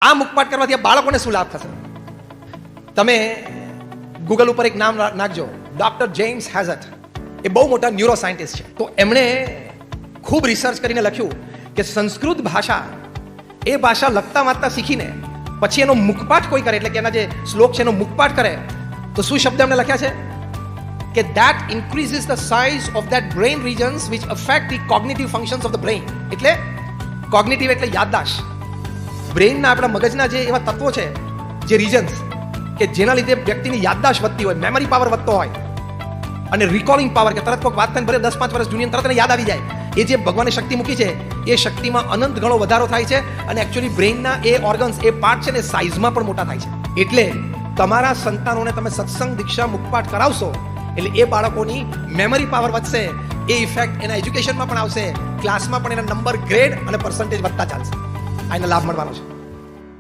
આ મુખપાઠ કરવાથી આ બાળકોને શું લાભ થશે? તમે ગૂગલ ઉપર એક નામ નાખજો, ડોક્ટર જેમ્સ હેઝટ. એ બહુ મોટા ન્યુરો સાયન્ટિસ્ટ છે. તો એમણે ખૂબ રિસર્ચ કરીને લખ્યું કે સંસ્કૃત ભાષા, એ ભાષા લખતા વાંચતા શીખીને પછી એનો મુખપાઠ કોઈ કરે, એટલે કે એના જે શ્લોક છે એનો મુખપાઠ કરે, તો શું શબ્દ એમણે લખ્યા છે કે that increases the size of that brain regions which affect the cognitive functions of the brain. એટલે કોગ્નિટિવ એટલે યાદદાસ્ત. બ્રેઇનના આપણા મગજના જે એવા તત્વો છે, જે રીજન્સ કે જેના લીધે વ્યક્તિની યાદદાસ્ત વધતી હોય, મેમરી પાવર વધતો હોય, અને રિકોલિંગ પાવર કે તરત કોઈક વાત થઈને ભલે 10-5 વર્ષ જૂની તરત એને યાદ આવી જાય, એ જે ભગવાને શક્તિ મૂકી છે એ શક્તિમાં અનંત ગણો વધારો થાય છે. અને એકચ્યુઅલી બ્રેઇનના એ ઓર્ગન્સ, એ પાર્ટ છે ને સાઇઝમાં પણ મોટા થાય છે. એટલે તમારા સંતાનોને તમે સત્સંગ, દીક્ષા, મુખપાઠ કરાવશો એટલે એ બાળકોની મેમરી પાવર વધશે, એ ઇફેક્ટ એના એજ્યુકેશનમાં પણ આવશે, ક્લાસમાં પણ એના નંબર, ગ્રેડ અને પર્સન્ટેજ વધતા ચાલશે. આ એનો લાભ મળવાનો છે.